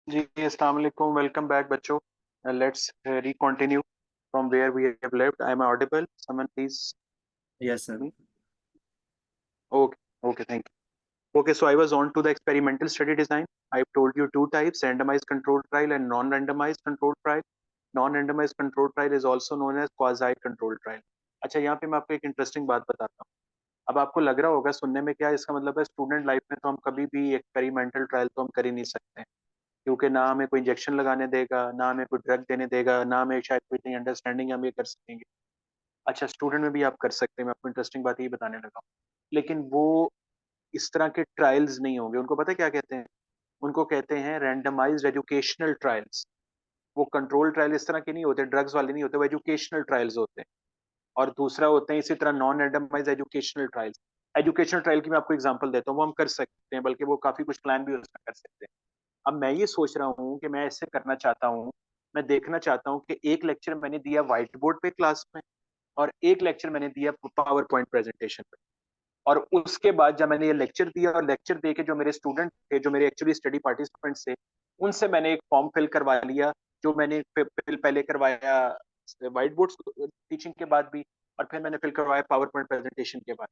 जी अस्सलाम वालेकुम, welcome back बच्चों। Let's recontinue from where we have left. I am audible, someone please. Yes, sir. Okay okay, thank you. Okay, so I was on to the experimental study design. I told you two types, randomized controlled trial and non-randomized controlled trial. Non-randomized controlled trial is also known as quasi controlled trial. अच्छा, यहाँ पे मैं आपको एक interesting बात बताता हूँ। अब आपको लग रहा होगा सुनने में, क्या इसका मतलब है स्टूडेंट लाइफ में तो हम कभी भी एक्सपेरिमेंटल ट्रायल तो हम कर ही नहीं सकते, क्योंकि ना हमें कोई इंजेक्शन लगाने देगा, ना हमें कोई ड्रग देने देगा, ना हमें शायद कोई इतनी अंडरस्टैंडिंग हम ये कर सकेंगे। अच्छा, स्टूडेंट में भी आप कर सकते हैं, मैं आपको इंटरेस्टिंग बात ये बताने लगा हूँ। लेकिन वो इस तरह के ट्रायल्स नहीं होंगे। उनको पता है क्या कहते हैं? उनको कहते हैं रैंडमाइज्ड एजुकेशनल ट्रायल्स। वो कंट्रोल ट्रायल इस तरह के नहीं होते, ड्रग्स वाले नहीं होते, वो एजुकेशनल ट्रायल्स होते हैं। और दूसरा होते हैं इसी तरह non randomised educational trials. Educational trial की मैं आपको एग्जांपल देता हूँ, वो हम कर सकते हैं, बल्कि वो काफी कुछ प्लान भी उसमें कर सकते हैं। अब मैं ये सोच रहा हूँ कि मैं ऐसे करना चाहता हूँ। मैं देखना चाहता हूँ कि एक लेक्चर मैंने दिया व्हाइट बोर्ड पे क्लास में, और एक लेक्चर मैंने दिया पावर पॉइंट प्रेजेंटेशन पे। और उसके बाद जब मैंने ये लेक्चर दिया और लेक्चर दे के जो मेरे स्टूडेंट थे, जो मेरे एक्चुअली स्टडी पार्टिसिपेंट्स थे, उनसे मैंने एक फॉर्म फिल करवा लिया, जो मैंने फिल पहले करवाया व्हाइट बोर्ड टीचिंग के बाद भी, और फिर मैंने फिल करवाया पावर पॉइंट प्रेजेंटेशन के बाद।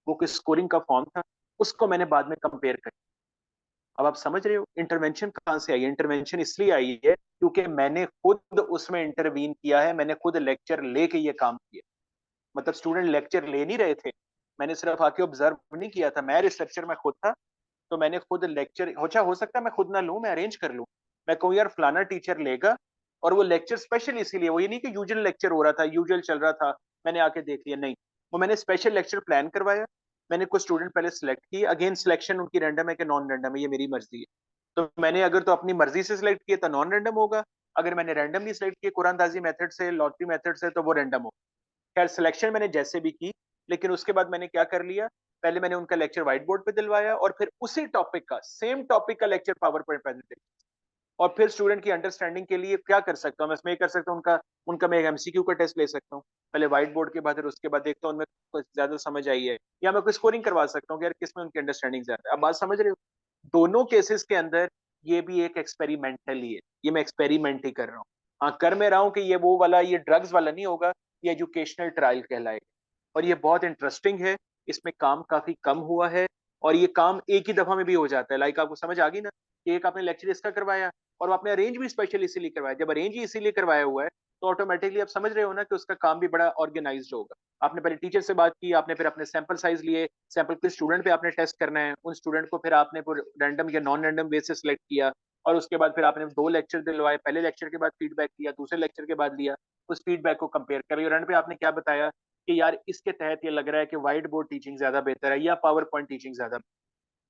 वो स्कोरिंग का फॉर्म था, उसको मैंने बाद में कंपेयर कर। अब आप समझ रहे हो इंटरवेंशन कहाँ से आई है? इंटरवेंशन इसलिए आई है क्योंकि मैंने खुद उसमें इंटरवीन किया है, मैंने खुद लेक्चर लेके ये काम किया। मतलब स्टूडेंट लेक्चर ले नहीं रहे थे, मैंने सिर्फ आके ऑब्जर्व नहीं किया था, मैं रिसर्चर मैं खुद था। तो मैंने खुद लेक्चर, हो सकता है मैं खुद ना लूं, मैं अरेंज कर लूं। मैं कहूँ यार फलाना टीचर लेगा, और वो लेक्चर स्पेशल इसीलिए, वो ये नहीं कि यूजुअल लेक्चर हो रहा था, यूजुअल चल रहा था, मैंने आके देख लिया, नहीं। वो मैंने स्पेशल लेक्चर प्लान करवाया। मैंने कुछ स्टूडेंट पहले सिलेक्ट किए, अगेन सिलेक्शन उनकी रैंडम है कि नॉन रैंडम है, ये मेरी मर्जी है। तो मैंने अगर तो अपनी मर्जी से सिलेक्ट किया तो नॉन रैंडम होगा। अगर मैंने रैंडमली सिलेक्ट किया कुरानदाजी मेथड से, लॉटरी मेथड से, तो वो रैंडम होगा। खैर सिलेक्शन मैंने जैसे भी की, लेकिन उसके बाद मैंने क्या कर लिया, पहले मैंने उनका लेक्चर व्हाइट बोर्ड पे दिलवाया, और फिर उसी टॉपिक का, सेम टॉपिक का लेक्चर पावर पॉइंट प्रेजेंटेशन। और फिर स्टूडेंट की अंडरस्टैंडिंग के लिए क्या कर सकता हूँ मैं इसमें, ये कर सकता हूँ उनका उनका मैं एक एमसीक्यू का टेस्ट ले सकता हूँ पहले व्हाइट बोर्ड के बाद, फिर उसके बाद देखता हूँ उनमें कुछ ज्यादा समझ आई है, या मैं कोई स्कोरिंग करवा सकता हूँ कि यार किसमें उनकी अंडरस्टैंडिंग ज्यादा है। अब बात समझ रहे हो? दोनों केसेस के अंदर ये भी एक एक्सपेरिमेंटल ही है, ये मैं एक्सपेरिमेंट ही कर रहा हूँ। हाँ, कर मैं रहा हूँ कि ये वो वाला, ये ड्रग्स वाला नहीं होगा, ये एजुकेशनल ट्रायल कहलाएगा। और ये बहुत इंटरेस्टिंग है, इसमें काम काफी कम हुआ है, और ये काम एक ही दफा में भी हो जाता है। लाइक आपको समझ आ गई ना कि एक आपने लेक्चर इसका करवाया, और वो आपने अरेंज भी स्पेशल इसीलिए करवाया। जब अरेंज ही इसीलिए करवाया हुआ है, तो ऑटोमेटिकली आप समझ रहे हो ना कि उसका काम भी बड़ा ऑर्गेनाइज्ड होगा। आपने पहले टीचर से बात की, आपने फिर अपने सैंपल साइज लिए, सैंपल किस स्टूडेंट पे आपने टेस्ट करना है, उन स्टूडेंट को फिर आपने रैंडम या नॉन रैंडम बेस से सिलेक्ट किया, और उसके बाद फिर आपने दो लेक्चर दिलवाए, पहले लेक्चर के बाद फीडबैक लिया, दूसरे लेक्चर के बाद लिया, उस फीडबैक को कंपेयर कर, और एंड पे आपने क्या बताया कि यार इसके तहत ये लग रहा है कि व्हाइट बोर्ड टीचिंग ज्यादा बेहतर है या पावर पॉइंट टीचिंग ज्यादा।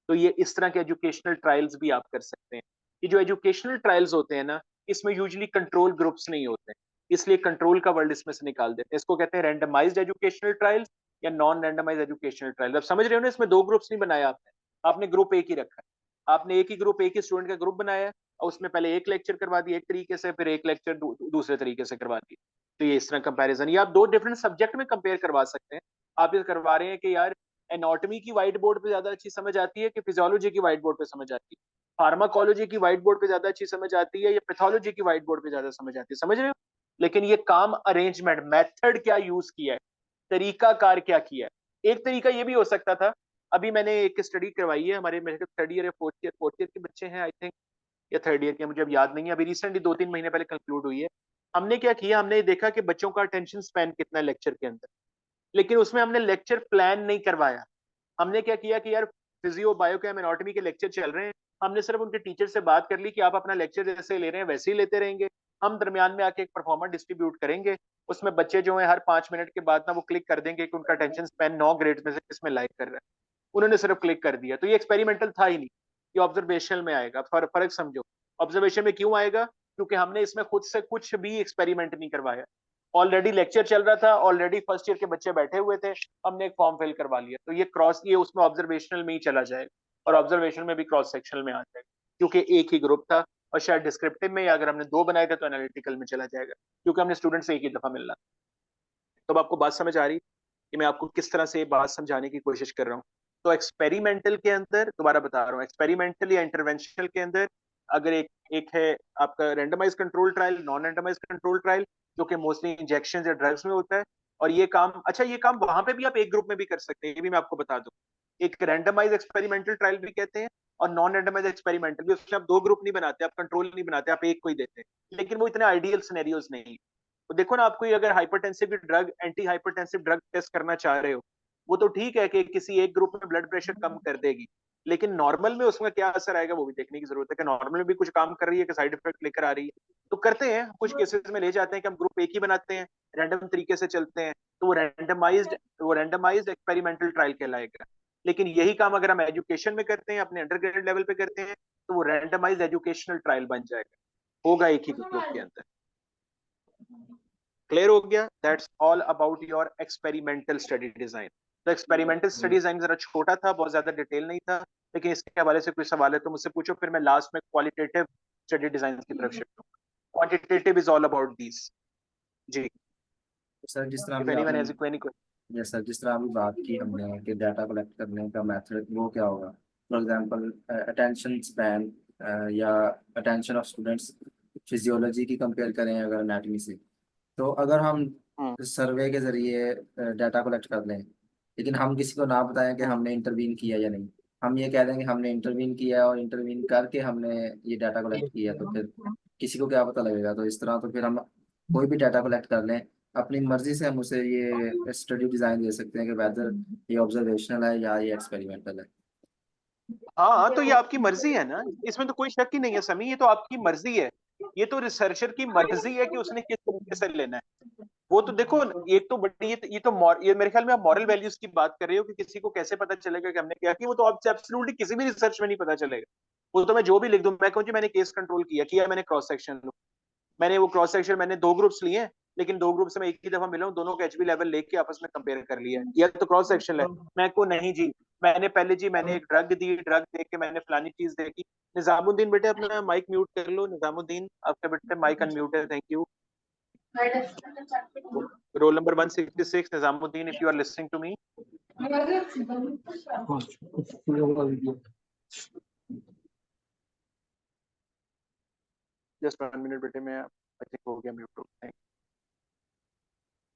तो ये इस तरह के एजुकेशनल ट्रायल्स भी आप कर सकते हैं। ये जो एजुकेशनल ट्रायल्स होते हैं ना, इसमें यूजुअली कंट्रोल ग्रुप्स नहीं होते, इसलिए कंट्रोल का वर्ड इसमें से निकाल देते हैं। इसको कहते हैं रैंडमाइज्ड एजुकेशनल ट्रायल्स या नॉन रैंडमाइज्ड एजुकेशनल ट्रायल्स। आप समझ रहे हो ना, इसमें दो ग्रुप्स नहीं बनाया आपने, आपने ग्रुप एक ही रखा है। आपने एक ही ग्रुप, एक ही स्टूडेंट का ग्रुप बनाया है, और उसमें पहले एक लेक्चर करवा दिया एक तरीके से, फिर एक लेक्चर दूसरे तरीके से करवा दिया। तो ये इस तरह कंपैरिजन, ये आप दो डिफरेंट सब्जेक्ट में कंपेयर करवा सकते हैं। आप ये करवा रहे हैं कि यार एनाटॉमी की व्हाइट बोर्ड पे ज्यादा अच्छी समझ आती है कि फिजियोलॉजी की व्हाइट बोर्ड पे समझ आती है, फार्माकोलॉजी की व्हाइट बोर्ड पे ज्यादा अच्छी समझ आती है, या पैथोलॉजी की व्हाइट बोर्ड पे ज्यादा समझ आती है, समझ रहे हो? लेकिन ये काम अरेंजमेंट, मेथड क्या यूज किया है, तरीका कार क्या किया है। एक तरीका ये भी हो सकता था, अभी मैंने एक स्टडी करवाई है, हमारे मेरे थर्ड ईयर या फोर्थ ईयर के बच्चे हैं आई थिंक, या थर्ड ईयर के, मुझे अब याद नहीं है, अभी रिसेंटली 2-3 महीने पहले कंक्लूड हुई है। हमने क्या किया, हमने देखा कि बच्चों का अटेंशन स्पैन कितना है लेक्चर के अंदर, लेकिन उसमें हमने लेक्चर प्लान नहीं करवाया। हमने क्या किया कि यार फिजियो बायो के एनाटॉमी के लेक्चर चल रहे हैं, हमने सिर्फ उनके टीचर से बात कर ली कि आप अपना लेक्चर जैसे ले रहे हैं वैसे ही लेते रहेंगे, हम दरमियान में आके एक परफॉर्मर डिस्ट्रीब्यूट करेंगे, उसमें बच्चे जो है हर 5 मिनट के बाद ना वो क्लिक कर देंगे कि उनका टेंशन स्पैन 9 ग्रेड में से किसमें लाइक कर रहा है। उन्होंने सिर्फ क्लिक कर दिया, तो ये एक्सपेरिमेंटल था ही नहीं, ये ऑब्जर्वेशनल में आएगा। फर्क समझो, ऑब्जर्वेशन में क्यों आएगा, क्योंकि हमने इसमें खुद से कुछ भी एक्सपेरिमेंट नहीं करवाया। ऑलरेडी लेक्चर चल रहा था, ऑलरेडी फर्स्ट ईयर के बच्चे बैठे हुए थे, हमने एक फॉर्म फिल करवा लिया, तो ये उसमें ऑब्जर्वेशनल में ही चला जाएगा, और ऑब्जर्वेशन में भी क्रॉस सेक्शनल में आ जाएगा, क्योंकि एक ही ग्रुप था। और शायद डिस्क्रिप्टिव में, या अगर हमने दो बनाए थे तो एनालिटिकल में चला जाएगा, क्योंकि हमने स्टूडेंट से एक ही दफा मिलना। तो अब आपको बात समझ आ रही कि मैं आपको किस तरह से बात समझाने की कोशिश कर रहा हूँ? तो एक्सपेरिमेंटल के अंदर, दोबारा बता रहा हूँ, एक्सपेरिमेंटल या इंटरवेंशनल के अंदर, अगर एक एक है आपका randomise control trial, non randomise control trial, जो कि मोस्टली इंजेक्शन या ड्रग्स में होता है। और ये काम, अच्छा ये काम वहां पे भी आप एक ग्रुप में भी कर सकते हैं, ये भी मैं आपको बता दूं। एक रैंडमाइज एक्सपेरिमेंटल ट्रायल भी कहते हैं, और नॉन रैंडमाइज एक्सपेरिमेंटल भी। उसमें आप दो ग्रुप नहीं बनाते, आप कंट्रोल नहीं बनाते, आप एक को ही देते हैं, लेकिन वो इतने आइडियल सिनेरियोज नहीं है। तो देखो ना, आपको अगर hypertensive drug, anti hypertensive drug test करना चाह रहे हो, वो तो ठीक है कि किसी एक ग्रुप में ब्लड प्रेशर कम कर देगी, लेकिन नॉर्मल में उसमें क्या असर आएगा वो भी देखने की जरूरत है, कि नॉर्मल में भी कुछ काम कर रही है कि साइड इफेक्ट लेकर आ रही है। तो करते हैं, कुछ केसेस में ले जाते हैं कि हम ग्रुप एक ही बनाते हैं, रैंडम तरीके से चलते हैं, तो वो रैंडमाइज्ड एक्सपेरिमेंटल ट्रायल कहलाएगा। लेकिन यही काम अगर हम एजुकेशन में करते हैं, अपने अंडर ग्रेजुएट लेवल पे करते हैं, तो वो रैंडमाइज्ड एजुकेशनल ट्रायल बन जाएगा, होगा एक ही ग्रुप के अंदर। क्लियर हो गया? That's all about your experimental study design. तो एक्सपेरिमेंटल स्टडी डिजाइन जरा छोटा था, बहुत ज्यादा डिटेल नहीं था, लेकिन इसके हवाले से कोई सवाल है तो मुझसे पूछो, फिर मैं लास्ट में क्वालिटेटिव स्टडी डिजाइन की तरफ शिफ्ट हूँ। Quantitative is all about these. जी, सर जिस तरह इफ अभी एनीवन आपने, has any question. Yes sir, जिस तरह अभी बात की हमने कि डाटा कलेक्ट करने का मेथड वो क्या होगा, फॉर एग्जांपल अटेंशन स्पैन या अटेंशन ऑफ स्टूडेंट्स, फिजियोलॉजी की कंपेयर करें अगर एनाटॉमी से, तो अगर हम सर्वे के जरिए डाटा कलेक्ट कर लें, लेकिन हम किसी को ना बताएं कि हमने इंटरवीन किया या नहीं, हम ये कह दें कि हमने इंटरवीन किया और इंटरवीन करके हमने ये डाटा कलेक्ट किया, तो फिर किसी को क्या पता लगेगा? तो इस तरह तो फिर हम कोई भी डाटा कलेक्ट कर लें, अपनी मर्जी से हम उसे ये स्टडी डिजाइन दे सकते हैं कि वेदर ये ऑब्जर्वेशनल है या ये एक्सपेरिमेंटल है। हाँ, तो ये आपकी मर्जी है ना, इसमें तो कोई शक ही नहीं है समी, ये तो आपकी मर्जी है। ये तो रिसर्चर की मर्जी है कि उसने किस तरीके से लेना है। वो तो देखो, एक तो बड़ी ये मेरे ख्याल में आप मॉरल वैल्यूज की बात कर रहे हो, कि किसी को कैसे पता चलेगा कि हमने क्या किया, वो तो आपसे एब्सोल्युटली किसी भी रिसर्च में नहीं पता चलेगा। वो तो मैं जो भी लिख दूं, मैं कहूँ जी मैंने केस कंट्रोल किया किया, मैंने क्रॉस सेक्शन, मैंने वो क्रॉस सेक्शन, मैंने दो ग्रुप्स लिए हैं, लेकिन दो ग्रुप से मैं एक ही दफा मिला हूँ, दोनों का एचबी लेवल लेके आपस में कंपेयर कर लिया है, यह तो क्रॉस सेक्शन है। मैं को नहीं जी, मैंने पहले जी मैंने एक ड्रग दी, ड्रग देख के मैंने फलानी चीज देखी। निजामुद्दीन बेटे अपना माइक म्यूट कर लो, निजामुद्दीन आपका बेटे माइक अनम्यूट है, thank you. Roll number 166, Nizamuddin, if you are listening to me. Just 1 minute बेटे, मैं आई थिंक हो गया म्यूट।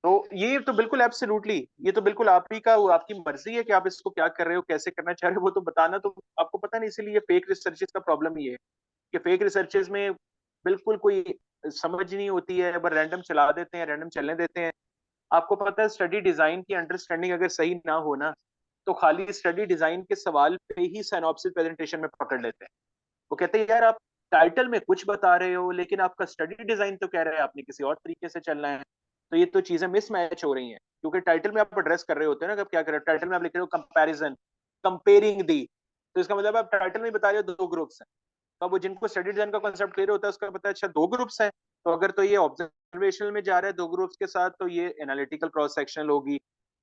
तो ये तो बिल्कुल एब्सोल्युटली, ये तो बिल्कुल आप ही का, आपकी मर्जी है कि आप इसको क्या कर रहे हो, कैसे करना चाह रहे हो, वो तो बताना तो आपको पता नहीं। इसीलिए फेक रिसर्चेस का प्रॉब्लम ये है कि फेक रिसर्चेस में बिल्कुल कोई समझ नहीं होती है, बस रैंडम चला देते हैं, रैंडम चलने देते हैं। आपको पता है स्टडी डिजाइन की अंडरस्टैंडिंग अगर सही ना हो ना, तो खाली स्टडी डिजाइन के सवाल पे ही सिनॉप्सिस प्रेजेंटेशन में पकड़ लेते हैं। वो कहते हैं यार आप टाइटल में कुछ बता रहे हो, लेकिन आपका स्टडी डिजाइन तो कह रहा है आपने किसी और तरीके से चलना है। तो ये तो चीजें मिसमैच हो रही हैं, क्योंकि टाइटल में आप एड्रेस कर रहे होते हैं ना कि आप क्या कर रहे हो। टाइटल में आप लिख रहे हो कंपैरिजन, कंपेयरिंग दी, तो इसका मतलब आप टाइटल में बता रहे हो दो ग्रुप्स हैं। तो अब वो जिनको स्टडी डिजाइन का कॉन्सेप्ट क्लियर होता है उसका पता है अच्छा दो ग्रुप्स हैं, तो अगर तो ये ऑब्जर्वेशनल में जा रहा है दो ग्रुप्स के साथ, तो ये एनालिटिकल क्रॉस सेक्शनल होगी।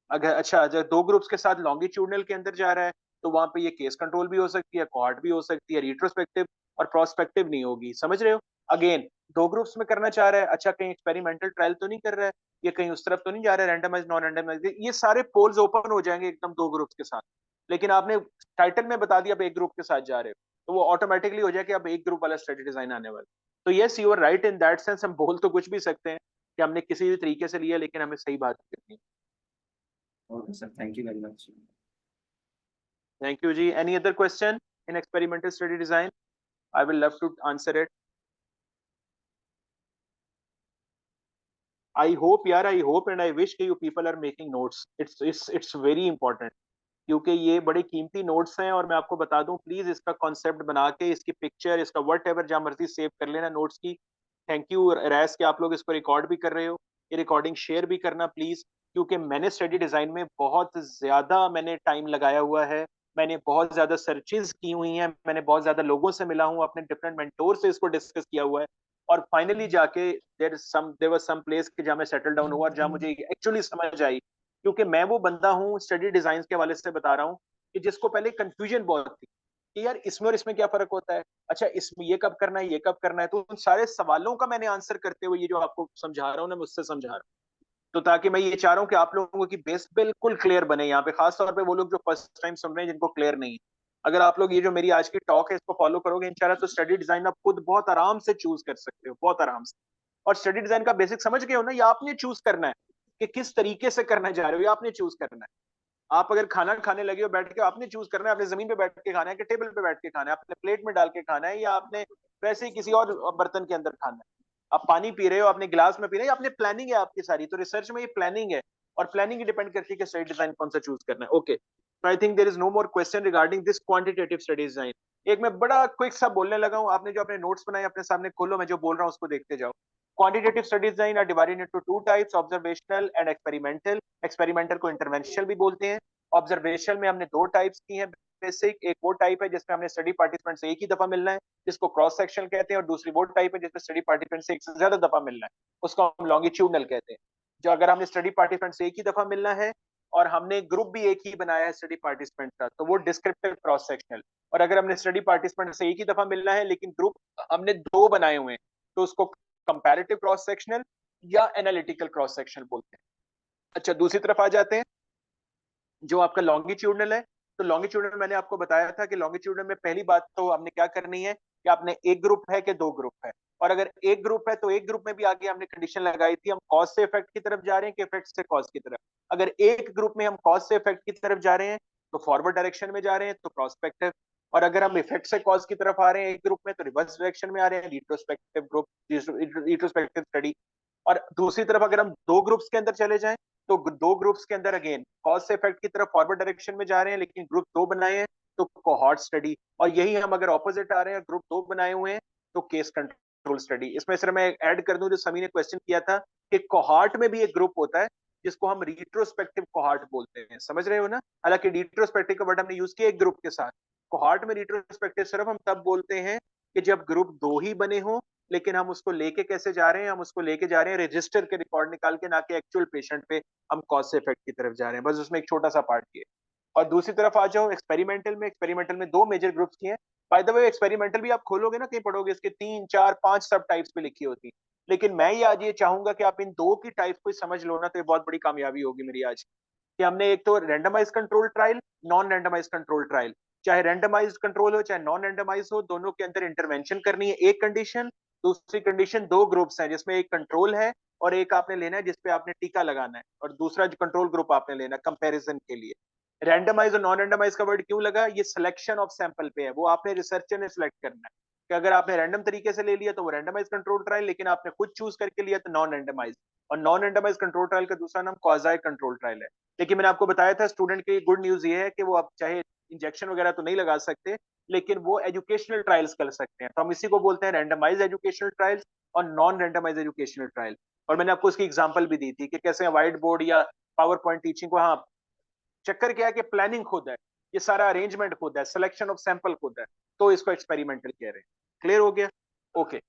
अगर अच्छा अगर दो ग्रुप्स के साथ लॉन्गिट्यूडनल के अंदर जा रहा है, तो वहां पे ये केस कंट्रोल भी हो सकती है, कोहॉर्ट भी हो सकती है, रिट्रोस्पेक्टिव और प्रोस्पेक्टिव नहीं होगी। समझ रहे हो? अगेन दो ग्रुप्स में करना चाह रहा है, अच्छा कहीं एक्सपेरिमेंटल ट्रायल तो नहीं कर रहा है, ये कहीं उस तरफ तो नहीं जा रहा है, रैंडमाइज नॉन रैंडमाइज, ये सारे पोल्स ओपन हो जाएंगे एकदम दो ग्रुप्स के साथ। लेकिन आपने टाइटल में बता दिया आप एक ग्रुप के साथ जा रहे हो, तो वो ऑटोमेटिकली हो जाए कि अब एक ग्रुप वाला स्टडी डिजाइन आने वाला। तो yes you are right in that sense, हम बोल तो कुछ भी सकते हैं कि हमने किसी भी तरीके से लिया, लेकिन हमें सही बात करनी है। Okay sir, thank you very much. Thank you, Ji. Any other question in experimental study design? I will love to answer it. I hope, यार, I hope and I wish कि you people are making notes. It's very important. क्योंकि ये बड़े कीमती notes हैं, और मैं आपको बता दूं प्लीज इसका कॉन्सेप्ट बना के इसकी पिक्चर, इसका वट एवर जहाँ मर्जी सेव कर लेना नोट्स की। थैंक यू रैस कि आप लोग इसको रिकॉर्ड भी कर रहे हो, ये रिकॉर्डिंग शेयर भी करना प्लीज, क्योंकि मैंने स्टडी डिजाइन में बहुत ज्यादा मैंने टाइम लगाया हुआ है, मैंने बहुत ज्यादा सर्चेज की हुई हैं, मैंने बहुत ज्यादा लोगों से मिला हूँ, अपने डिफरेंट मेंटोर से इसको डिस्कस किया हुआ है, और फाइनली जाके देयर वाज सम प्लेस कि जहाँ मैं सेटल डाउन हुआ और जहाँ मुझे एक्चुअली समझ आई। क्योंकि मैं वो बंदा हूँ स्टडी डिजाइन के हवाले से बता रहा हूँ कि जिसको पहले कंफ्यूजन बहुत थी कि यार इसमें और इसमें क्या फर्क होता है, अच्छा इसमें ये कब करना है, ये कब करना है। तो उन सारे सवालों का मैंने आंसर करते हुए ये जो आपको समझा रहा हूँ ना, मुझसे समझा रहा हूँ, तो ताकि मैं ये चाह रहा हूँ कि आप लोगों की बेस बिल्कुल क्लियर बने यहाँ पे, खास तौर पे वो लोग जो फर्स्ट टाइम सुन रहे हैं जिनको क्लियर नहीं है। अगर आप लोग ये जो मेरी आज की टॉक है इसको फॉलो करोगे इंशाल्लाह, तो स्टडी डिजाइन आप खुद बहुत आराम से चूज कर सकते हो, बहुत आराम से। और स्टडी डिजाइन का बेसिक समझ गए हो ना, ये आपने चूज करना है कि किस तरीके से करना चाह रहे हो, ये आपने चूज करना है। आप अगर खाना खाने लगे हो बैठ के, आपने चूज करना है आपने जमीन पे बैठ के खाना है कि टेबल पे बैठ के खाना है, आपने प्लेट में डाल के खाना है या आपने वैसे ही किसी और बर्तन के अंदर खाना है। आप पानी पी रहे हो, आपने गिलास में पी रहे हो, आपने प्लानिंग है आपकी सारी। तो रिसर्च में ये प्लानिंग है, और प्लानिंग ही डिपेंड करती है कि स्टडी डिजाइन कौन सा चूज करना है। Okay, I think there is no more question regarding this quantitative study design. एक मैं बड़ा क्विक सा बोलने लगा हूँ, आपने जो अपने नोट्स बनाए अपने सामने खोलो, मैं जो बोल रहा हूँ उसको देखते जाओ। Quantitative study design are divided into two types, observational and experimental. Experimental को इंटरवेंशनल भी बोलते हैं। ऑब्जर्वेशन में हमने दो टाइप्स की हैं बेसिक। एक वो टाइप है जिसमें हमने स्टडी पार्टिसिपेंट से एक ही दफा मिलना है, जिसको क्रॉस सेक्शन कहते हैं, और दूसरी वो टाइप है जिसमें स्टडी पार्टिसिपेंट से एक से ज्यादा दफा मिलना है, उसको हम लॉन्गिट्यूडनल कहते हैं। जो अगर हमने स्टडी पार्टिसिपेंट से एक ही दफा मिलना है और हमने ग्रुप भी एक ही बनाया है स्टडी पार्टिसिपेंट का, तो वो डिस्क्रिप्टिव क्रॉस सेक्शनल। और अगर हमने स्टडी पार्टिसिपेंट से एक ही दफा मिलना है लेकिन ग्रुप हमने दो बनाए हुए हैं, तो उसको कंपैरेटिव क्रॉस सेक्शनल या एनालिटिकल क्रॉस सेक्शनल बोलते हैं। अच्छा, दूसरी तरफ आ जाते हैं जो आपका लॉन्गिट्यूडनल है। तो लॉन्गिट्यूडनल मैंने आपको बताया था कि लॉन्गिट्यूडनल में पहली बात तो हमने क्या करनी है कि आपने एक ग्रुप है कि दो ग्रुप है। और अगर एक ग्रुप है तो एक ग्रुप में भी आगे हमने कंडीशन लगाई थी, हम कॉज से इफेक्ट की तरफ जा रहे हैं कि इफेक्ट से कॉज की तरफ। अगर एक ग्रुप में हम कॉज से इफेक्ट की तरफ जा रहे हैं तो फॉरवर्ड डायरेक्शन में जा रहे हैं, तो प्रोस्पेक्टिव। और अगर हम इफेक्ट से कॉज की तरफ आ रहे हैं एक ग्रुप में, तो रिवर्स डायरेक्शन में आ रहे हैं, रिट्रोस्पेक्टिव ग्रुप, रिट्रोस्पेक्टिव स्टडी। और दूसरी तरफ अगर हम दो ग्रुप्स के अंदर चले जाएं, तो दो ग्रुप्स के अंदर अगेन कॉज से इफेक्ट की तरफ फॉरवर्ड डायरेक्शन में जा रहे हैं, लेकिन ग्रुप दो बनाए हैं तो कोहॉर्ट स्टडी। और यही हम अगर ऑपोजिट आ रहे हैं, ग्रुप दो बनाए हुए हैं, तो केस कंट्रोल स्टडी। इसमें सिर्फ मैं ऐड कर दूं जो समी ने क्वेश्चन किया था कि कोहॉर्ट में भी एक ग्रुप होता है जिसको हम रिट्रोस्पेक्टिव कोहॉर्ट बोलते हैं, समझ रहे हो ना। हालांकि रिट्रोस्पेक्टिव का वर्ड हमने यूज किया एक ग्रुप के साथ। कोहॉर्ट में रिट्रोस्पेक्टिव सिर्फ हम तब बोलते हैं कि जब ग्रुप दो ही बने हो, लेकिन हम उसको लेके कैसे जा रहे हैं, हम उसको लेके जा रहे हैं रजिस्टर के रिकॉर्ड निकाल के, ना कि एक्चुअल पेशेंट पे हम कॉज से इफेक्ट की तरफ जा रहे हैं। बस उसमें एक छोटा सा पार्ट ये। और दूसरी तरफ आ जाओ एक्सपेरिमेंटल में। एक्सपेरिमेंटल में दो मेजर ग्रुप्स की हैं। बाय द वे एक्सपेरिमेंटल भी आप खोलोगे ना कहीं पढ़ोगे, इसके 3 4 5 सब टाइप्स पे लिखी होती। लेकिन मैं ये आज ये चाहूंगा कि आप इन दो की टाइप को समझ लो ना, तो ये बहुत बड़ी कामयाबी होगी मेरी आज कि हमने एक तो randomise control trial, non randomise control trial. चाहे रैंडमाइज कंट्रोल हो चाहे नॉन रैंडमाइज हो, दोनों के अंदर इंटरवेंशन करनी है। एक कंडीशन, दूसरी कंडीशन, दो ग्रुप्स हैं जिसमें एक कंट्रोल है और एक आपने लेना है जिसपे आपने टीका लगाना है, और दूसरा जो कंट्रोल ग्रुप आपने लेना है कंपैरिजन के लिए। रैंडमाइज और नॉन रैंडमाइज का वर्ड क्यों लगा, ये सिलेक्शन ऑफ सैंपल पे है, वो आपने रिसर्चर ने सिलेक्ट करना है कि अगर आपने रैंडम तरीके से ले लिया तो वो रैंडमाइज कंट्रोल ट्रायल, लेकिन आपने खुद चूज करके लिया तो नॉन रैंडमाइज। और नॉन रैंडमाइज कंट्रोल ट्रायल का दूसरा नाम क्वाज़ी कंट्रोल ट्रायल है। लेकिन मैंने आपको बताया था स्टूडेंट के गुड न्यूज ये है कि वो अब चाहे इंजेक्शन वगैरह तो नहीं लगा सकते, लेकिन वो एजुकेशनल ट्रायल्स कर सकते हैं। तो हम इसी को बोलते हैं रैंडमाइज एजुकेशनल ट्रायल्स और नॉन रैंडमाइज एजुकेशनल ट्रायल। और मैंने आपको उसकी एग्जांपल भी दी थी कि कैसे व्हाइट बोर्ड या पावर पॉइंट टीचिंग को, हाँ चक्कर क्या है कि प्लानिंग खुद है, ये सारा अरेंजमेंट खुद है, सिलेक्शन ऑफ सैंपल खुद है, तो इसको एक्सपेरिमेंटल कह रहे हैं। क्लियर हो गया? ओके।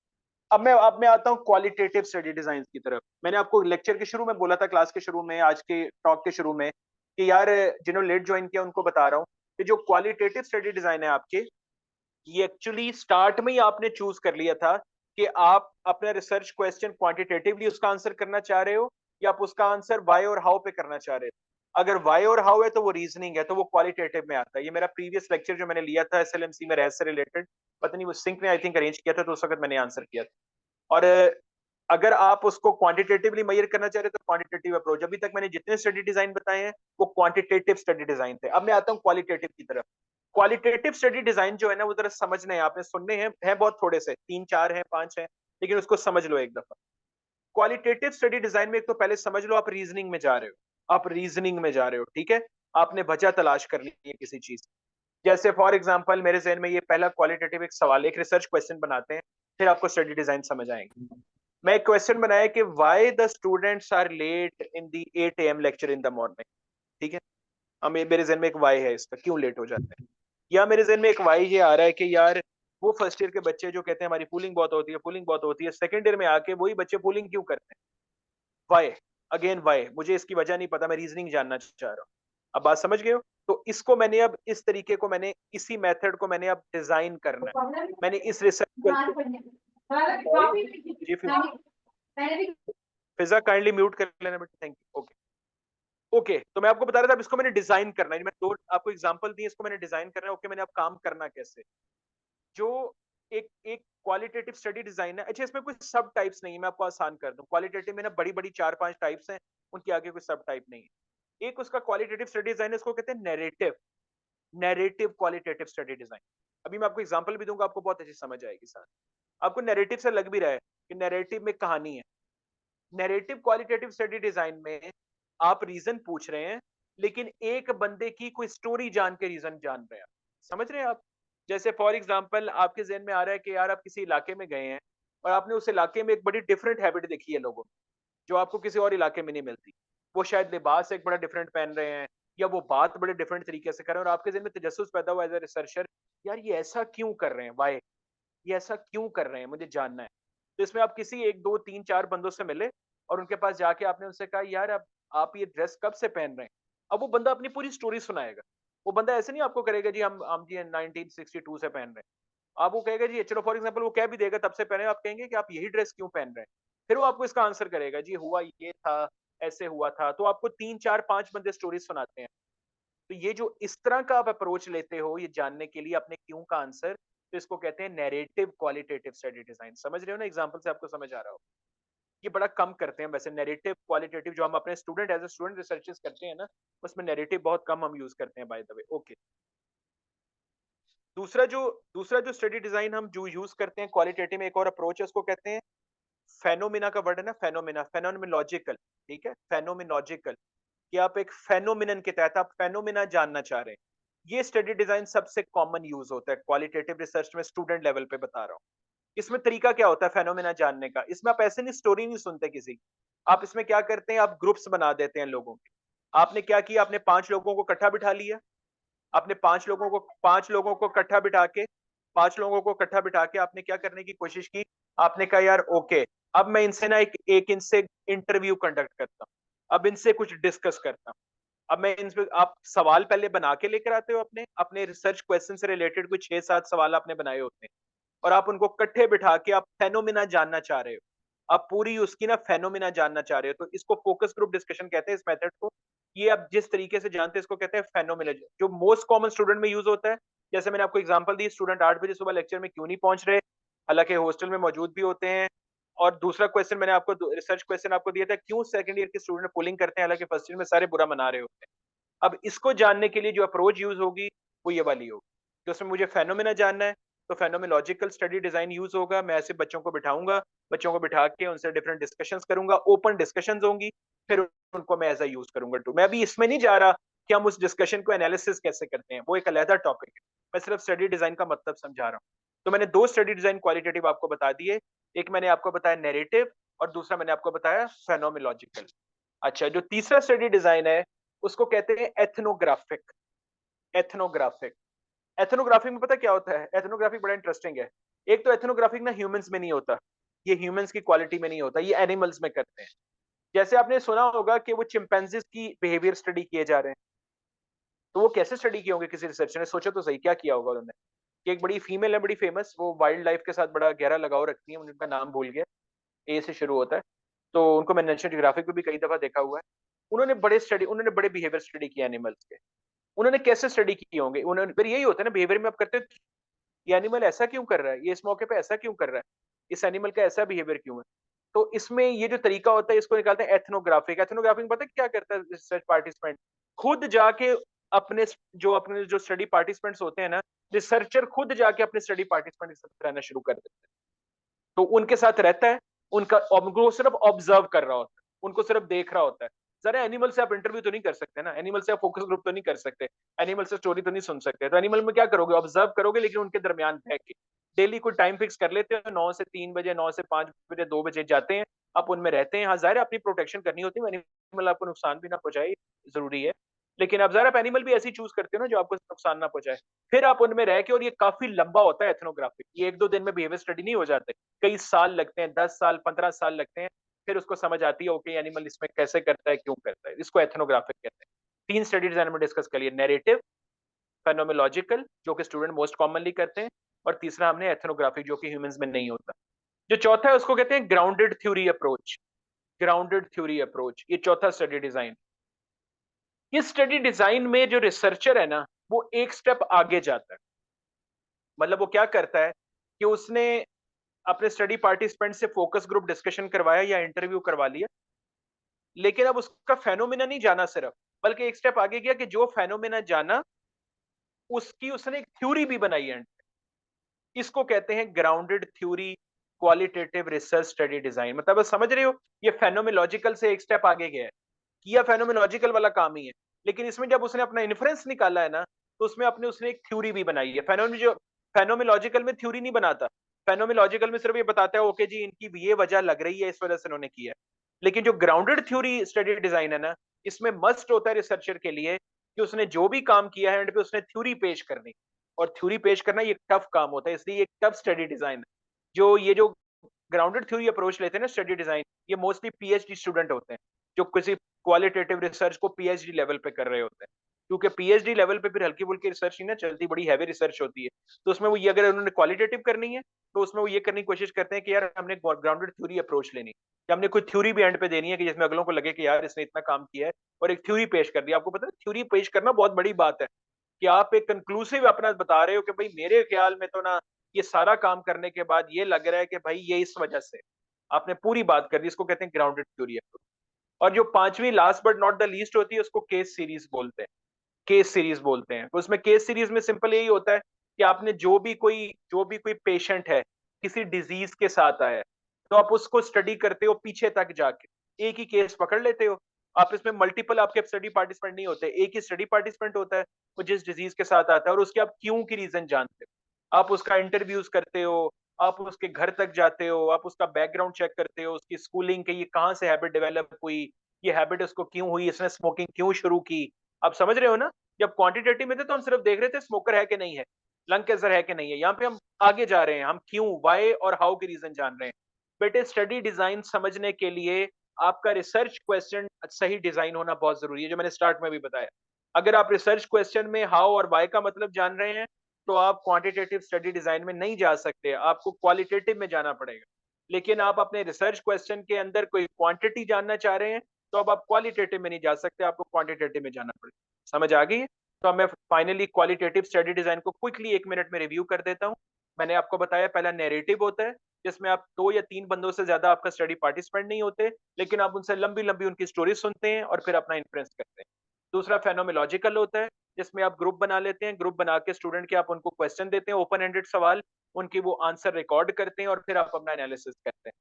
अब मैं आता हूँ क्वालिटेटिव स्टडी डिजाइन की तरफ। मैंने आपको लेक्चर के शुरू में बोला था, क्लास के शुरू में, आज के टॉक के शुरू में, कि यार जिन्होंने लेट ज्वाइन किया उनको बता रहा हूँ कि जो क्वालिटेटिव स्टडी डिजाइन है आपके, ये एक्चुअली स्टार्ट में ही आपने चूज कर लिया था कि आप अपना रिसर्च क्वेश्चन क्वांटिटेटिवली उसका आंसर करना चाह रहे हो या आप उसका आंसर वाई और हाउ पे करना चाह रहे हो। अगर वाई और हाउ है तो वो रीजनिंग है, तो वो क्वालिटेटिव में आता है। ये मेरा प्रीवियस लेक्चर जो मैंने लिया था एसएलएमसी में रैस से रिलेटेड, पता नहीं वो सिंक ने आई थिंक अरेंज किया था, तो उस वक्त मैंने आंसर किया था। और अगर आप उसको क्वांटिटेटिवली मेजर करना चाह रहे हो तो क्वांटिटेटिव अप्रोच। अभी तक मैंने जितने स्टडी डिजाइन बताए हैं वो क्वांटिटेटिव स्टडी डिजाइन थे। अब मैं आता हूँ क्वालिटेटिव की तरफ। क्वालिटेटिव स्टडी डिजाइन जो है ना, वो जरा समझने हैं आपने, सुनने हैं बहुत थोड़े से, 3 4 हैं 5 हैं, लेकिन उसको समझ लो एक दफा। क्वालिटेटिव स्टडी डिजाइन में एक तो पहले समझ लो आप रीजनिंग में जा रहे हो, आप रीजनिंग में जा रहे हो, ठीक है। आपने वजह तलाश कर ली है किसी चीज। जैसे फॉर एग्जांपल मेरे जहन में ये पहला क्वालिटेटिव एक सवाल, एक रिसर्च क्वेश्चन बनाते हैं, फिर आपको स्टडी डिजाइन समझ आएंगे। मैं एक क्वेश्चन बनाया कि why the students are late in the 8 AM lecture in the morning, ठीक है। अब मेरे जहन में एक वाई है इसका, क्यों लेट हो जाते हैं। या मेरे जहन में एक वाई ये आ रहा है कि यार वो फर्स्ट ईयर के बच्चे जो कहते हैं हमारी फूलिंग बहुत होती है, फूलिंग बहुत होती है, सेकंड ईयर में आके वही बच्चे फूलिंग क्यों करते हैं। वाई, अगेन वाई, मुझे इसकी वजह नहीं पता, मैं रीजनिंग जानना चाह रहा हूँ। अब बात समझ गए हो? तो इसको मैंने अब इस तरीके को मैंने इसी मेथड को मैंने अब डिजाइन करना है। मैंने इस रिसर्च जी फिजा काइंडली म्यूट कर लेना बेटा, थैंक यू। ओके, ओके तो मैं आपको बता रहा था, अब इसको मैंने डिजाइन करना है, मैं दो आपको एग्जांपल दिए, इसको मैंने डिजाइन करना है। ओके मैंने अब काम करना कैसे, जो एक एक क्वालिटेटिव स्टडी डिजाइन है। अच्छा इसमें कोई सब टाइप्स नहीं है, मैं आपको आसान कर दूं। क्वालिटेटिव में ना बड़ी बड़ी 4-5 टाइप्स हैं, उनके आगे कोई सब टाइप नहीं है। एक उसका क्वालिटेटिव स्टडी डिजाइन है, इसको कहते हैं narrative, narrative qualitative study design. अभी मैं आपको एग्जांपल भी दूंगा, आपको बहुत अच्छी समझ आएगी सर। आपको नैरेटिव से लग भी रहा है कि नैरेटिव में कहानी है। नैरेटिव क्वालिटेटिव स्टडी डिजाइन में आप रीजन पूछ रहे हैं, लेकिन एक बंदे की कोई स्टोरी जान के रीजन जान रहे हैं आप। समझ रहे हैं आप? जैसे फॉर एग्जांपल आपके ज़हन में आ रहा है कि यार आप किसी इलाके में गए हैं और आपने उस इलाके में एक बड़ी डिफरेंट हैबिट देखी है लोगों में, जो आपको किसी और इलाके में नहीं मिलती। वो शायद लिबास एक बड़ा डिफरेंट पहन रहे हैं, या वो बात बड़े डिफरेंट तरीके से कर रहे हैं, और आपके ज़हन में तजस्सुस पैदा हुआ एज़ अ रिसर्चर, यार ये ऐसा क्यों कर रहे हैं? व्हाई? ये ऐसा क्यों कर रहे हैं? मुझे जानना है। तो इसमें आप किसी 1, 2, 3, 4 बंदों से मिले और उनके पास जाके आपने उनसे कहा, यार अब आप ये ड्रेस कब से पहन रहे हैं? अब वो बंदा अपनी पूरी स्टोरी सुनाएगा। वो बंदा ऐसे नहीं आपको करेगा जी हम जी 1962 से पहन रहे हैं। आप वो कहेगा जी, चलो फॉर एग्जांपल वो कह भी देगा तब से पहने, आप कहेंगे कि आप यही ड्रेस क्यों पहन रहे हैं? फिर वो आपको इसका आंसर करेगा, जी हुआ ये था, ऐसे हुआ था। तो आपको 3, 4, 5 बंदे स्टोरी सुनाते हैं। तो ये जो इस तरह का आप अप्रोच लेते हो ये जानने के लिए अपने क्यों का आंसर, तो इसको कहते हैं नैरेटिव क्वालिटेटिव स्टडी डिजाइन। समझ रहे हो ना? एग्जांपल से आपको समझ आ रहा हो। ये बड़ा कम करते हैं वैसे नैरेटिव क्वालिटेटिव, जो हम अपने student as a student researches करते हैं ना, उसमें नैरेटिव बहुत कम हम यूज करते हैं बाय द वे। ओके दूसरा जो स्टडी डिजाइन हम जो यूज करते हैं क्वालिटेटिव में, एक और अप्रोच है, उसको कहते हैं फेनोमिना का वर्ड है ना, फेनोमिना, फेनोमिनोलॉजिकल। ठीक है, फेनोमिनोलॉजिकल, कि आप एक फेनोमिनन के तहत आप फेनोमिना जानना चाह रहे हैं। ये स्टडी डिजाइन सबसे कॉमन यूज होता है क्वालिटेटिव रिसर्च में, स्टूडेंट लेवल पे बता रहा हूँ। इसमें तरीका क्या होता है फेनोमेना जानने का? इसमें आप ऐसे नहीं स्टोरी नहीं सुनते किसी की। आप इसमें क्या करते हैं, आप ग्रुप्स बना देते हैं लोगों के। आपने क्या किया, आपने 5 लोगों को इकट्ठा बिठा लिया। आपने 5 लोगों को इकट्ठा बिठा के 5 लोगों को इकट्ठा बिठा के आपने क्या करने की कोशिश की? आपने कहा यार ओके, अब मैं इनसे ना एक एक इनसे इंटरव्यू कंडक्ट करता हूँ। अब इनसे कुछ डिस्कस करता हूँ। अब मैं इन आप सवाल पहले बना के लेकर आते हो, अपने अपने रिसर्च क्वेश्चन से रिलेटेड कुछ 6-7 सवाल आपने बनाए होते हैं, और आप उनको इकट्ठे बिठा के आप फेनोमेना जानना चाह रहे हो। आप पूरी उसकी ना फेनोमेना जानना चाह रहे हो, तो इसको फोकस ग्रुप डिस्कशन कहते हैं इस मेथड को। ये आप जिस तरीके से जानते हैं इसको कहते हैं फेनोमेना, जो मोस्ट कॉमन स्टूडेंट में यूज होता है। जैसे मैंने आपको एग्जांपल दी, स्टूडेंट 8 बजे सुबह लेक्चर में क्यों नहीं पहुंच रहे, हालांकि हॉस्टल में मौजूद भी होते हैं। और दूसरा क्वेश्चन मैंने आपको रिसर्च क्वेश्चन आपको दिया था, क्यों सेकंड ईयर के स्टूडेंट पुलिंग करते हैं हालांकि फर्स्ट ईयर में सारे बुरा मना रहे होते हैं। अब इसको जानने के लिए जो अप्रोच यूज होगी वो ये वाली होगी, तो उसमें मुझे फेनोमेना जानना है, तो फेनोमेनोलॉजिकल स्टडी डिजाइन यूज होगा। मैं ऐसे बच्चों को बिठाऊंगा, बच्चों को बिठा के उनसे डिफरेंट डिस्कशंस करूंगा, ओपन डिस्कशंस होंगी, फिर उनको मैं एज यूज करूंगा टू। मैं अभी इसमें नहीं जा रहा कि हम उस डिस्कशन को एनालिसिस कैसे करते हैं, वो एक अलग टॉपिक है। मैं सिर्फ स्टडी डिजाइन का मतलब समझा रहा हूँ। तो मैंने 2 स्टडी डिजाइन क्वालिटेटिव आपको बता दिए, एक मैंने आपको बताया नैरेटिव, और दूसरा मैंने आपको बताया फेनोमेनोलॉजिकल। अच्छा, जो तीसरा स्टडी डिजाइन है उसको कहते हैं एथनोग्राफिक। एथनोग्राफिक एथनोग्राफिक में पता क्या होता है? एथनोग्राफिक बड़ा इंटरेस्टिंग है। एक तो एथनोग्राफिक ना ह्यूमंस में नहीं होता, ये ह्यूमंस की क्वालिटी में नहीं होता, ये एनिमल्स में करते हैं। जैसे आपने सुना होगा कि वो चिंपैंजीज की बिहेवियर स्टडी किए जा रहे हैं, तो वो कैसे स्टडी किए होंगे? किसी रिसर्चर ने सोचा तो सही, क्या किया होगा उन्होंने? कि एक बड़ी फीमेल है, बड़ी फेमस, वो वाइल्ड लाइफ के साथ बड़ा गहरा लगाव रखती है, उनका नाम भूल गया, ए से शुरू होता है। तो उनको मैंने नेशनल ज्योग्राफिक में भी कई दफा देखा हुआ है। उन्होंने बड़े बिहेवियर स्टडी किए एनिमल्स के। उन्होंने कैसे स्टडी किए होंगे? उन्होंने फिर यही होता है ना बिहेवियर में, आप करते हो ये एनिमल ऐसा क्यों कर रहा है, ये इस मौके पे ऐसा क्यों कर रहा है, इस एनिमल का ऐसा बिहेवियर क्यों है। तो इसमें ये जो तरीका होता है इसको निकालते हैं एथनोग्राफिक। एथनोग्राफिक में पता है क्या करता है रिसर्च पार्टिसिपेंट? खुद जाके अपने जो स्टडी पार्टिसिपेंट्स होते हैं ना, रिसर्चर खुद जाके अपने स्टडी पार्टिसिपेंट के साथ रहना शुरू कर देते हैं। तो उनके साथ रहता है, उनको सिर्फ ऑब्जर्व कर रहा होता है, उनको सिर्फ देख रहा होता है। जरा एनिमल से आप इंटरव्यू तो नहीं कर सकते ना, एनिमल से आप फोकस ग्रुप तो नहीं कर सकते, एनिमल से स्टोरी तो नहीं सुन सकते। तो एनिमल में क्या करोगे? ऑब्जर्व करोगे, लेकिन उनके दरमियान बैठ के डेली कोई टाइम फिक्स कर लेते हो, 9 से 3 बजे, 9 से 5 बजे, 2 बजे जाते हैं, आप उनमें रहते हैं। हाँ जाहिर है अपनी प्रोटेक्शन करनी होती है, एनिमल आपको नुकसान भी ना पहुंचाए, जरूरी है। लेकिन आप जरा एनिमल भी ऐसी चूज करते हो ना जो आपको नुकसान ना पहुंचाए, फिर आप उनमें रह के। और ये काफी लंबा होता है एथनोग्राफिक, ये 1-2 दिन में बिहेवियर स्टडी नहीं हो जाते, कई साल लगते हैं, 10 साल 15 साल लगते हैं, फिर उसको समझ आती है ओके एनिमल इसमें कैसे करता है, क्यों करता है। इसको एथनोग्राफिक कहते हैं। 3 स्टडी डिजाइन में डिस्कस कर लिए, नैरेटिव, फेनोमेनोलॉजिकल जो कि स्टूडेंट मोस्ट कॉमनली करते हैं, और तीसरा हमने एथनोग्राफिक जो कि ह्यूमंस में नहीं होता। जो चौथा है उसको कहते हैं grounded theory approach. Grounded theory approach, ये चौथा स्टडी डिजाइन। ये स्टडी डिजाइन में जो रिसर्चर है ना, वो एक स्टेप आगे जाता है। मतलब वो क्या करता है कि उसने अपने स्टडी पार्टिसिपेंट से फोकस ग्रुप डिस्कशन करवाया या इंटरव्यू करवा लिया, लेकिन अब उसका फेनोमेना नहीं जाना सिर्फ, बल्कि एक स्टेप आगे गया कि जो फेनोमेना जाना, उसकी उसने एक थ्योरी भी बनाई है। इसको कहते हैं grounded theory qualitative research study design. मतलब आप समझ रहे हो, ये फेनोमेनोलॉजिकल से एक स्टेप आगे गया है। किया फेनोमेनोलॉजिकल वाला काम ही है, लेकिन इसमें जब उसने अपना इन्फ्रेंस निकाला है ना, तो उसमें अपने उसने एक थ्योरी भी बनाई है। फेनोमेनोलॉजिकल में थ्योरी नहीं बनाता। फेनोमेनोलॉजिकल में सिर्फ ये बताता है ओके जी इनकी ये वजह लग रही है, इस वजह से उन्होंने किया है। लेकिन जो ग्राउंडेड थ्योरी स्टडी डिजाइन है ना, इसमें मस्ट होता है रिसर्चर के लिए कि उसने जो भी काम किया है एंड पे उसने थ्योरी पेश करनी। और थ्योरी पेश करना ये टफ काम होता है, इसलिए ये टफ स्टडी डिजाइन है। जो ग्राउंडेड थ्योरी अप्रोच लेते हैं ना स्टडी डिजाइन, ये मोस्टली पीएचडी स्टूडेंट होते हैं, जो किसी क्वालिटेटिव रिसर्च को पीएचडी लेवल पे कर रहे होते हैं। क्योंकि पीएचडी लेवल पे फिर हल्की फुल्की रिसर्च नहीं ना चलती, बड़ी हैवी रिसर्च होती है। तो उसमें वो ये अगर उन्होंने क्वालिटेटिव करनी है, तो उसमें वो ये करने की कोशिश करते हैं कि यार हमने ग्राउंडेड थ्योरी अप्रोच लेनी, कि हमने कोई थ्योरी भी एंड पे देनी है कि जिसमें अगलों को लगे कि यार इसने इतना काम किया है और एक थ्योरी पेश कर दी। आपको पता है थ्योरी पेश करना बहुत बड़ी बात है, कि आप एक कंक्लूसिव अपना बता रहे हो कि भाई मेरे ख्याल में तो ना ये सारा काम करने के बाद ये लग रहा है कि भाई ये इस वजह से, आपने पूरी बात कर दी। इसको कहते हैं ग्राउंडेड थ्योरी अप्रोच। और जो पांचवी last but not the least होती है, उसको केस सीरीज बोलते हैं। केस सीरीज बोलते हैं, तो उसमें केस सीरीज में सिंपल यही होता है कि आपने जो भी कोई पेशेंट है किसी डिजीज के साथ आया है, तो आप उसको स्टडी करते हो पीछे तक जाके, एक ही केस पकड़ लेते हो। आप इसमें मल्टीपल आपके स्टडी पार्टिसिपेंट नहीं होते, एक ही स्टडी पार्टिसिपेंट होता है वो जिस डिजीज के साथ आता है, और उसके आप क्यों की रीजन जानते हो। आप उसका इंटरव्यूज करते हो, आप उसके घर तक जाते हो, आप उसका बैकग्राउंड चेक करते हो, उसकी स्कूलिंग के ये कहाँ से हैबिट डेवलप हुई, ये हैबिट उसको क्यों हुई, इसने स्मोकिंग क्यों शुरू की। आप समझ रहे हो ना। जब क्वांटिटेटिव में थे तो हम सिर्फ देख रहे थे स्मोकर है कि नहीं है, लंग कैंसर है कि नहीं है। यहाँ पे हम आगे जा रहे हैं, हम क्यों, वाई और हाउ के रीजन जान रहे हैं। बेटे स्टडी डिजाइन समझने के लिए आपका रिसर्च क्वेश्चन सही डिजाइन होना बहुत जरूरी है, जो मैंने स्टार्ट में भी बताया। अगर आप रिसर्च क्वेश्चन में हाउ और वाई का मतलब जान रहे हैं, तो आप क्वांटिटेटिव स्टडी डिजाइन में नहीं जा सकते, आपको क्वालिटेटिव में जाना पड़ेगा। लेकिन आप अपने रिसर्च क्वेश्चन के अंदर कोई क्वांटिटी जानना चाह रहे हैं, तो अब आप क्वालिटेटिव में नहीं जा सकते, आपको क्वांटिटेटिव में जाना पड़ेगा। समझ आ गई है। तो अब मैं फाइनली क्वालिटेटिव स्टडी डिजाइन को क्विकली 1 मिनट में रिव्यू कर देता हूँ। मैंने आपको बताया पहला नैरेटिव होता है, जिसमें आप 2 या 3 बंदों से ज्यादा आपका स्टडी पार्टिसिपेंट नहीं होते, लेकिन आप उनसे लंबी लंबी उनकी स्टोरी सुनते हैं और फिर अपना इन्फ्लुएंस करते हैं। दूसरा फेनोमेलॉजिकल होता है, जिसमें आप ग्रुप बना लेते हैं, ग्रुप बना के स्टूडेंट के आप उनको क्वेश्चन देते हैं, ओपन एंडेड सवाल, उनकी वो आंसर रिकॉर्ड करते हैं और फिर आप अपना एनालिसिस करते हैं।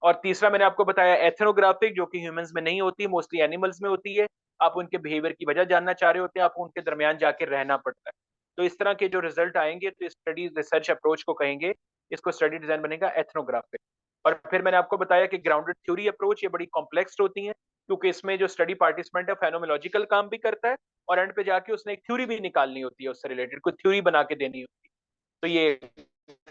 और तीसरा मैंने आपको बताया एथनोग्राफिक, जो कि ह्यूमंस में नहीं होती, मोस्टली एनिमल्स में होती है। आप उनके बिहेवियर की वजह जानना चाह रहे होते हैं, आपको उनके दरमियान जाके रहना पड़ता है। तो इस तरह के जो रिजल्ट आएंगे तो स्टडी रिसर्च अप्रोच को कहेंगे, इसको स्टडी डिजाइन बनेगा एथनोग्राफिक। और फिर मैंने आपको बताया कि ग्राउंडेड थ्योरी अप्रोच ये बड़ी कॉम्प्लेक्स होती है, क्योंकि इसमें जो स्टडी पार्टिसिपेंट है फेनोमेलॉजिकल काम भी करता है, और एंड पे जाके उसने एक थ्योरी भी निकालनी होती है, उससे रिलेटेड कोई थ्योरी बना के देनी होती है। तो ये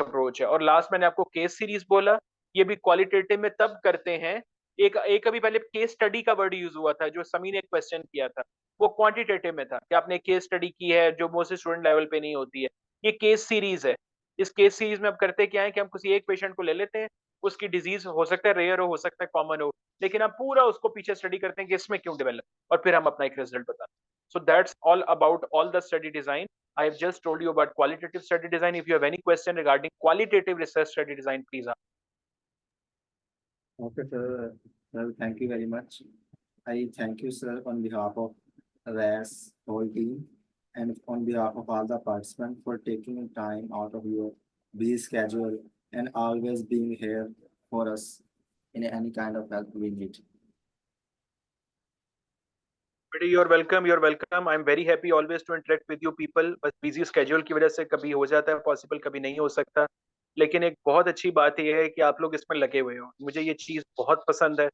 अप्रोच है। और लास्ट मैंने आपको केस सीरीज बोला, ये भी क्वालिटेटिव में तब करते हैं। एक एक अभी पहले केस स्टडी का वर्ड यूज हुआ था, जो समी ने एक क्वेश्चन किया था, वो क्वांटिटेटिव में था कि आपने केस स्टडी की है, जो मोस्ट स्टूडेंट लेवल पे नहीं होती है। ये केस सीरीज है। इस केस सीरीज में अब करते क्या है कि हम किसी एक पेशेंट को ले लेते हैं, उसकी डिजीज हो सकता है रेयर हो सकता है कॉमन हो, लेकिन हम पूरा उसको पीछे स्टडी करते हैं कि इसमें क्यों डेवलप, और फिर हम अपना एक रिजल्ट बताते हैं। So that's all about all the study design. I have just told you about qualitative study design. If you have any question regarding qualitative research study design, please ask. Okay, sir. Well, thank you very much. I thank you, sir, on behalf of RAS whole team and on behalf of all the participants for taking time out of your busy schedule and always being here for us in any kind of help we need. You're welcome. You're welcome. I'm very happy always to interact with you people. बस busy schedule की वजह से कभी हो जाता है possible, कभी नहीं हो सकता। लेकिन एक बहुत अच्छी बात यह है कि आप लोग इसमें लगे हुए हो, मुझे ये चीज़ बहुत पसंद है।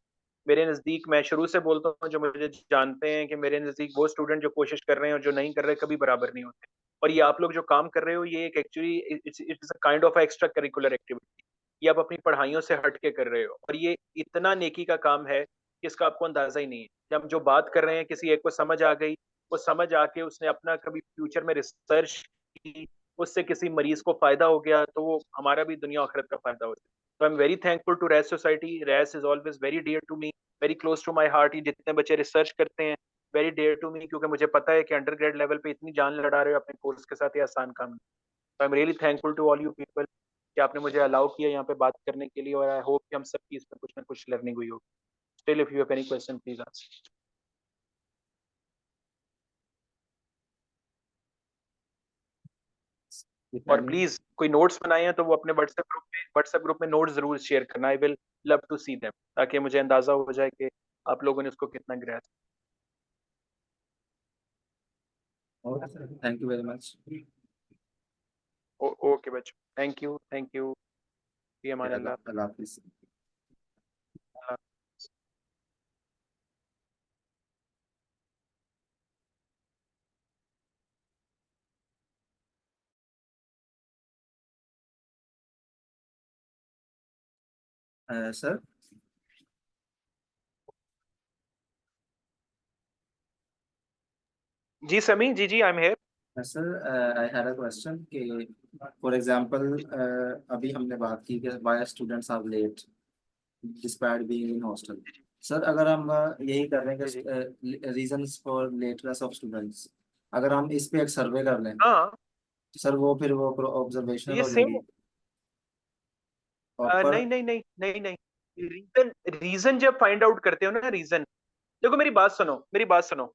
मेरे नज़दीक, मैं शुरू से बोलता हूँ, जो मुझे जानते हैं कि मेरे नज़दीक वो स्टूडेंट जो कोशिश कर रहे हैं और जो नहीं कर रहे कभी बराबर नहीं होते। और ये आप लोग जो काम कर रहे हो, ये एक actually it's it's a kind of extra curricular activity. ये आप अपनी पढ़ाइयों से हट के कर रहे हो, और ये इतना नेकी का काम है कि इसका आपको अंदाजा ही नहीं है। कि हम जो बात कर रहे हैं, किसी एक को समझ आ गई, वो समझ आके उसने अपना कभी फ्यूचर में रिसर्च की, उससे किसी मरीज को फायदा हो गया, तो वो हमारा भी दुनिया आखिरत का फायदा हो जाए। तो I am very thankful to Race society. Race is always very dear to me, very close to my heart. ये जितने बच्चे रिसर्च करते हैं, वेरी डेयर टू मी, क्योंकि मुझे पता है कि अंडर ग्रेड लेवल पे इतनी जान लड़ा रहे हो अपने कोर्स के साथ, ये आसान काम नहीं। तो I am really thankful to all you people कि आपने मुझे अलाउ किया यहाँ पे बात करने के लिए, और आई होप कि हम सबकी इसमें कुछ ना कुछ लर्निंग हुई होगी। Still if you have any question please ask. और प्लीज कोई नोट्स बनाए हैं तो वो अपने व्हाट्सएप ग्रुप में नोट्स जरूर शेयर करना। I will love to see them, ताकि मुझे अंदाजा हो जाए कि आप लोगों ने उसको कितना grasp. Thank you very much. Okay बच्चों, थैंक यू। ये अमान अल्लाह। अल्लाह हाफिज़। सर जी समी, जी I am here. Sir I had a question कि फॉर एग्जांपल अभी हमने बात की कि why students are late despite being in hostel. Sir अगर हम यही कर रहे हैं कि reasons for lateness of students, अगर हम इस पे एक सर्वे कर लें हाँ, तो सर वो फिर वो ऑब्जर्वेशनल ये हो सेम। जाएगी प्रॉपर। नहीं। रीजन जब फाइंड आउट करते हो ना, रीजन, देखो मेरी बात सुनो।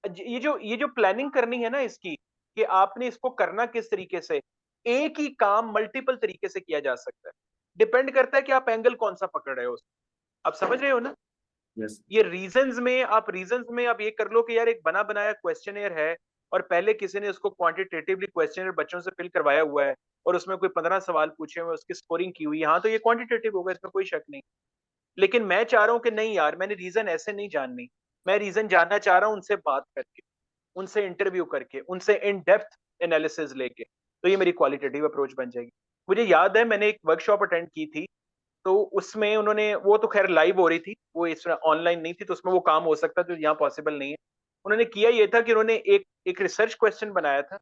ये जो प्लानिंग करनी है ना इसकी, कि आपने इसको करना किस तरीके से, एक ही काम मल्टीपल तरीके से किया जा सकता है। डिपेंड करता है कि आप एंगल कौन सा पकड़ रहे हो। आप समझ रहे हो ना? यस। ये रीजंस में आप ये कर लो कि यार एक बना बनाया क्वेश्चनेयर है, और पहले किसी ने उसको क्वांटिटेटिवली क्वेश्चनेयर बच्चों से फिल करवाया हुआ है, और उसमें कोई 15 सवाल पूछे हुए, उसकी स्कोरिंग की हुई है, हाँ तो ये क्वांटिटेटिव होगा, इसमें कोई शक नहीं। लेकिन मैं चाह रहा हूं कि नहीं यार, मैंने रीजन ऐसे नहीं जाननी, मैं रीजन जानना चाह रहा हूं उनसे बात करके, उनसे इंटरव्यू करके, उनसे इन डेप्थ एनालिसिस लेके। तो ये मेरी क्वालिटेटिव अप्रोच बन जाएगी। मुझे याद है मैंने एक वर्कशॉप अटेंड की थी, तो उसमें उन्होंने, वो तो खैर लाइव हो रही थी, वो इस ऑनलाइन नहीं थी, तो उसमें वो काम हो सकता जो यहाँ पॉसिबल नहीं है। उन्होंने किया ये था कि उन्होंने एक रिसर्च क्वेश्चन बनाया था,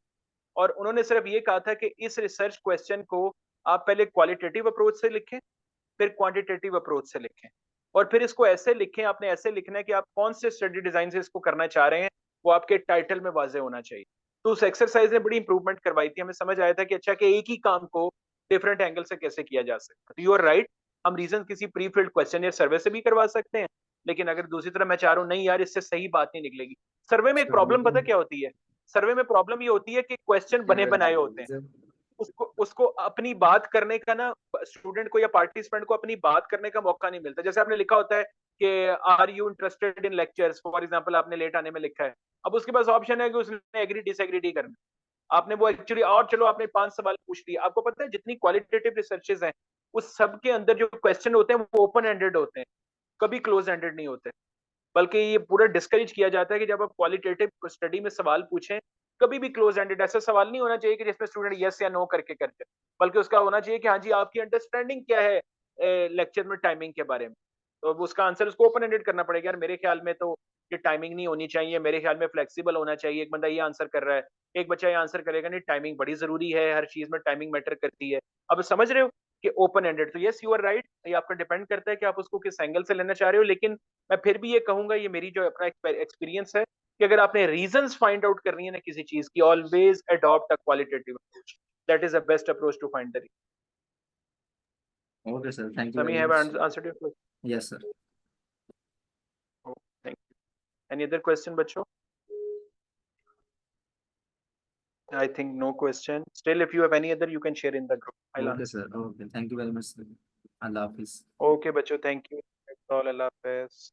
और उन्होंने सिर्फ ये कहा था कि इस रिसर्च क्वेश्चन को आप पहले क्वालिटेटिव अप्रोच से लिखें, फिर क्वांटिटेटिव अप्रोच से लिखें, और फिर इसको ऐसे लिखें, आपने ऐसे लिखना है कि आप कौन से स्टडी डिजाइन से इसको करना चाह रहे हैं, वो आपके टाइटल में वाजे होना चाहिए। तो उस एक्सरसाइज ने बड़ी इंप्रूवमेंट करवाई थी, हमें समझ आया था कि अच्छा, कि एक ही काम को डिफरेंट एंगल से कैसे किया जा सकता है। तो यू आर राइट, हम रीजन किसी प्री फिल्ड क्वेश्चन या सर्वे से भी करवा सकते हैं, लेकिन अगर दूसरी तरफ मैं चाह रहा हूँ नहीं यार, इससे सही बात नहीं निकलेगी। सर्वे में एक प्रॉब्लम पता क्या होती है? सर्वे में प्रॉब्लम ये होती है कि क्वेश्चन बने बनाए होते हैं, उसको अपनी बात करने का ना, स्टूडेंट को या पार्टिसिपेंट को अपनी बात करने का मौका नहीं मिलता। जैसे आपने लिखा होता है कि are you interested in lectures, for example आपने लेट आने में लिखा है, अब उसके पास ऑप्शन है कि उसने एग्री डिसएग्री करना, आपने वो एक्चुअली, और चलो आपने 5 सवाल पूछ लिए। आपको पता है जितनी क्वालिटेटिव रिसर्चेज हैं, उस सब के अंदर जो क्वेश्चन होते हैं वो ओपन एंडेड होते हैं, कभी क्लोज एंडेड नहीं होते। बल्कि ये पूरा डिस्करेज किया जाता है कि जब आप क्वालिटेटिव स्टडी में सवाल पूछें, कभी भी क्लोज एंडेड ऐसा सवाल नहीं होना चाहिए कि जिसमें स्टूडेंट यस या नो करके करते, बल्कि उसका होना चाहिए कि हाँ जी, आपकी अंडरस्टैंडिंग क्या है लेक्चर में टाइमिंग के बारे में। तो उसका आंसर उसको ओपन एंडेड करना पड़ेगा, यार मेरे ख्याल में तो ये टाइमिंग नहीं होनी चाहिए, मेरे ख्याल में फ्लेक्सिबल होना चाहिए। एक बंदा ये आंसर कर रहा है, एक बच्चा ये आंसर करेगा नहीं, टाइमिंग बड़ी जरूरी है, हर चीज में टाइमिंग मैटर करती है। अब समझ रहे हो कि ओपन एंडेड। तो यस, यू आर राइट, ये आपका डिपेंड करता है कि आप उसको किस एंगल से लेना चाह रहे हो। लेकिन मैं फिर भी ये कहूंगा, ये मेरी जो अपना एक्सपीरियंस है, कि अगर आपने रीजंस फाइंड आउट करनी है ना किसी चीज की, always adopt a qualitative approach, that is the best approach to find the reason. Okay sir, thank you Sami, very have I much. answered your question? Yes sir. Oh, thank you. Any other question, बच्चों? I think no question. Still, if you have any other, you can share in the group. I'll okay answer. Sir, okay, thank you very much sir. अल्लाह हाफिज़। Okay, बच्चों, thank you. That's all. Allah Hafiz.